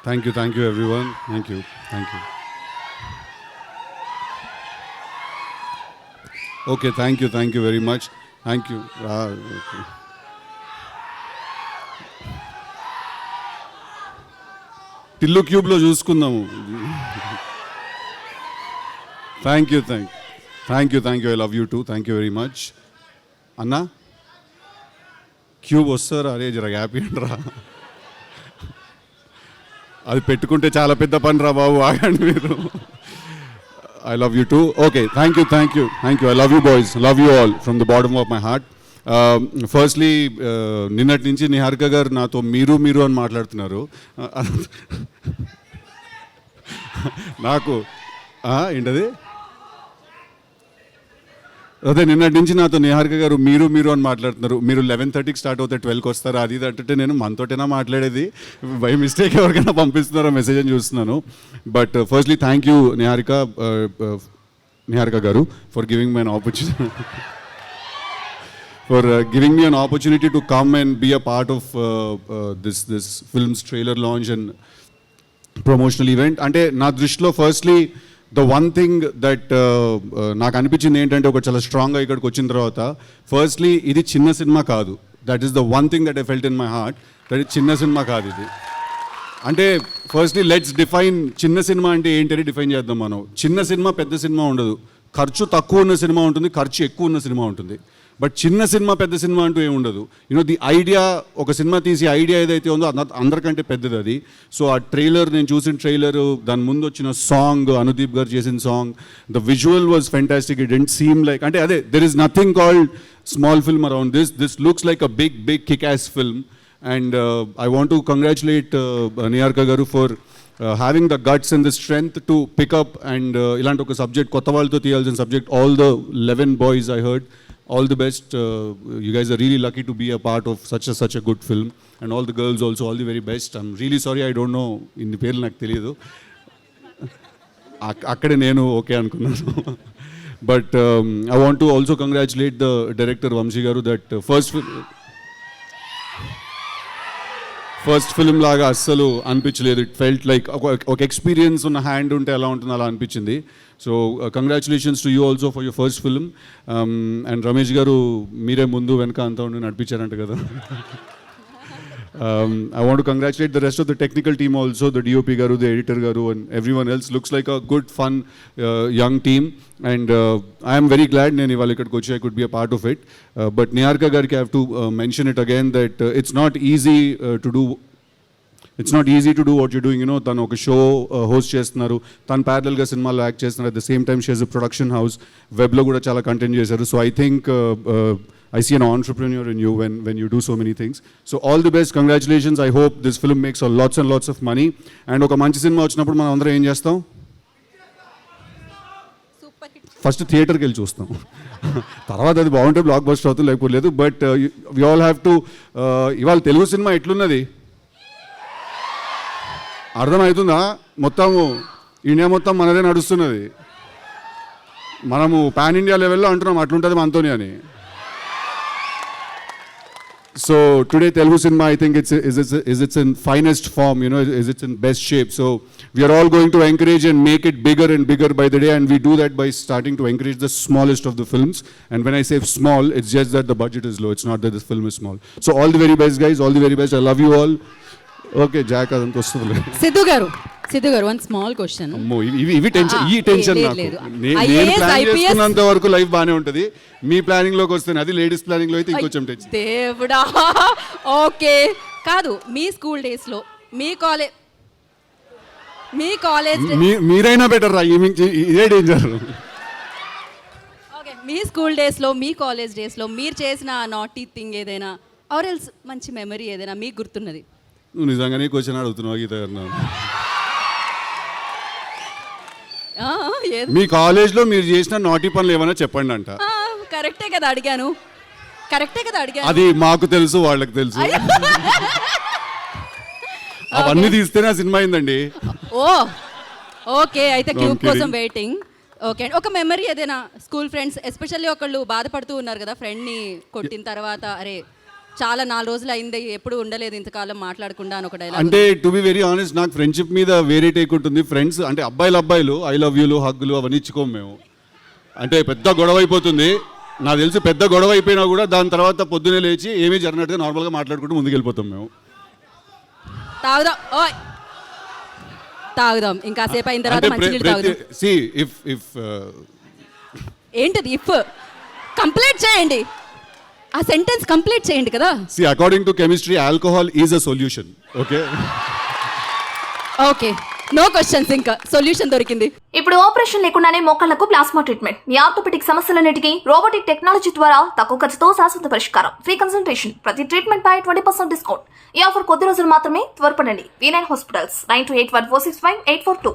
Thank you everyone. Thank you. Okay, thank you very much. Thank you. Okay. Tillu క్యూబ్లో చూసుకుందాము. Thank you. I love you too. Thank you very much. అన్నా cube వస్తారా? అరే జర happy అంటరా, అది పెట్టుకుంటే చాలా పెద్ద పని రా బాబు, ఆగండి మీరు. I love you two. Okay, thank you. I love you boys, love you all from the bottom of my heart. Firstly నిన్నటి నుంచి నిహారిక గారు నాతో మీరు అని మాట్లాడుతున్నారు. నాకు ఏంటది అదే నిన్నటి నుంచి నాతో నిహారిక గారు మీరు అని మాట్లాడుతున్నారు. మీరు 11:30కి స్టార్ట్ అవుతే 12కి వస్తారు, అది అంటే నేను మనతోటైనా మాట్లాడేది, బై మిస్టేక్ ఎవరికైనా పంపిస్తున్నారో మెసేజ్ అని చూస్తున్నాను. But firstly thank you Niharika garu for giving my an opportunity to come and be a part of this film's trailer launch and promotional event. అంటే నా దృష్టిలో firstly the one thing that నాకు అనిపించింది ఏంటంటే, ఒక చాలా స్ట్రాంగ్గా ఇక్కడికి వచ్చిన తర్వాత, ఫస్ట్లీ ఇది చిన్న సినిమా కాదు. That is the one thing that I felt in my heart, that ఇది చిన్న సినిమా కాదు ఇది. అంటే ఫస్ట్లీ లెట్స్ డిఫైన్ చిన్న సినిమా అంటే ఏంటని డిఫైన్ చేద్దాం మనం. చిన్న సినిమా పెద్ద సినిమా ఉండదు, ఖర్చు తక్కువ ఉన్న సినిమా ఉంటుంది, ఖర్చు ఎక్కువ ఉన్న సినిమా ఉంటుంది. బట్ చిన్న సినిమా పెద్ద సినిమా అంటూ ఏమి ఉండదు. యూనో ది ఐడియా, ఒక సినిమా తీసి ఐడియా ఏదైతే ఉందో అందరికంటే పెద్దది అది. సో ఆ ట్రైలర్, నేను చూసిన ట్రైలరు, దాని ముందు వచ్చిన సాంగ్, అనుదీప్ గారు చేసిన song, the visual was fantastic. It didn't seem like, అంటే అదే, there is nothing called small film around this looks like a big kick as film. And I want to congratulate Niharika garu for having the guts and the strength to pick up and ఇలాంటి ఒక subject, కొత్త వాళ్ళతో తీయాల్సిన subject. All the 11 boys I heard, all the best. You guys are really lucky to be a part of such a good film, and all the girls also, all the very best. I'm really sorry, I don't know, ఇన్ని పేర్లు నాకు తెలియదు, అక్కడే నేను okay అనుకున్నాను. But I want to also congratulate the director Vamshi garu, that first film లాగా అస్సలు అనిపించలేదు. ఇట్ ఫెల్ట్ లైక్ ఒక ఎక్స్పీరియన్స్ ఉన్న హ్యాండ్ ఉంటే ఎలా ఉంటుందో అలా అనిపించింది. So congratulations to you also for your first film. And Ramesh garu మీరే ముందు వెనక అంతా ఉండి నడిపించారంట కదా. I want to congratulate the rest of the technical team also, the DOP garu, the editor garu, and everyone else. Looks like a good, fun, young team, and I am very glad nenu ivalu ikkadiki vachi I could be a part of it. But Niharika gariki I have to mention it again, that it's not easy to do. It's not easy to do what you're doing, you know. Tanu oka show host chestunaru, tanu parallel ga సినిమాలో act చేస్తున్నారు. At the same time she has a production house, web lo kuda chala content chesaru. So I think I see an entrepreneur in you when you do so many things. So all the best, congratulations. I hope this film makes lots and lots of money. And oka manchi cinema vachinappudu మనం అందరం ఏం చేస్తాం? First థియేటర్కి వెళ్ళి చూస్తాం, తర్వాత అది బాగుంటే బ్లాక్ బస్టర్ అవుతుంది, లేకపోతే లేదు. But we all have to, ఇవాళ తెలుగు సినిమా ఎట్లున్నది అర్థమవుతుందా? మొత్తము ఇండియా మొత్తం మనదే నడుస్తున్నది. మనము పాన్ ఇండియా లెవెల్లో అంటున్నాం అట్లుంటుంది మనతోని అని. So today Telugu cinema, I think it's in finest form, you know, it's in best shape. So we are all going to encourage and make it bigger and bigger by the day, and we do that by starting to encourage the smallest of the films. And when I say small, it's just that the budget is low, it's not that this film is small. So all the very best guys, all the very best. I love you all. Okay, Jack adanto వస్తుంది. సిద్ధు గారు one small question. అమ్మో, ఇవి tension, ఈ tension నాకు. నేను plan చేసుకున్నంత వరకు life బాగానే ఉంటుంది, మీ ప్లానింగ్ లోకి వస్తే అది లేడీస్ ప్లానింగ్ లో అయితే ఇంకొంచెం టెన్షన్. దేవుడా, ఓకే కాదు. మీ స్కూల్ డేస్ లో, మీ కాలేజ్ మీరైనా బెటర్ రా, ఇదే డేంజర్. ఓకే, మీ స్కూల్ డేస్ లో, మీ కాలేజ్ డేస్ లో మీరు చేసిన నాటీ థింగ్ ఏదైనా, ఆర్ ఎల్స్ మంచి మెమరీ ఏదైనా మీకు గుర్తున్నది? నువ్వు నిజంగానే క్వశ్చన్ అడుగుతున్నావు గీత గారు. మీ కాలేజ్లో మీరు చేసిన నాటి పనులు ఏమైనా చెప్పండి అంట. కరెక్టే కదా అడిగాను. అది మాకు తెలుసు, వాళ్ళకి తెలుసు. అవన్నీ తీస్తేనే ఆ సినిమా అయిందండి. ఓకే, అయితే క్యూబ్ కోసం వెయిటింగ్. ఓకే, ఒక మెమరీ ఏదైనా స్కూల్ ఫ్రెండ్స్, ఎస్పెషల్లీ ఒకళ్ళు బాధపడుతూ ఉన్నారు కదా ఫ్రెండ్ని కొట్టిన తర్వాత, అరే చాలా 4 రోజులు అయింది ఎప్పుడు ఉండలేదు ఇంతకాలం మాట్లాడకుండా అని ఒక డైలాగ్. అంటే టు బి వెరీ ఆనెస్ట్ నాకు ఫ్రెండ్షిప్ మీద వేరే టేక్ ఉంటుంది. ఫ్రెండ్స్ అంటే అబ్బాయిలు ఐ లవ్ యూలు హగ్గులు అవన్నీ ఇచ్చుకోము మేము. అంటే పెద్ద గొడవ అయిపోతుంది, నాకు తెలిసి పెద్ద గొడవ అయిపోయినా కూడా దాని తర్వాత పొద్దునే లేచి ఏమీ జరిగినట్టుగా నార్మల్గా మాట్లాడుకుంటూ ముందుకెళ్ళిపోతాం మేము. తాగుదాం ఓయ్ తాగుదాం ఇంకా సేపు అయిన తర్వాత మంచినీళ్ళు తాగుదాం. సి ఇఫ్ ఏంటిది ఇఫ్ కంప్లీట్ చేయండి, ఆ సెంటెన్స్ కంప్లీట్ చేయండి కదా. See according to chemistry alcohol is a solution. Okay okay no questions, ఇంకా సొల్యూషన్ దొరికింది. ఇప్పుడు ఆపరేషన్ లేకుండానే మోకాళ్లకు ప్లాస్మా ట్రీట్మెంట్. మీ ఆర్థోపెటిక్ సమస్యలన్నిటికీ రోబోటిక్ టెక్నాలజీ ద్వారా తక్కువ ఖర్చుతో శాశ్వత పరిష్కారం. ఫ్రీ కన్సల్టేషన్, ప్రతి ట్రీట్మెంట్ పై 20% డిస్కౌంట్. ఈ ఆఫర్ కొద్ది రోజులు మాత్రమే, త్వరపడండి. V9 hospitals 9281465842.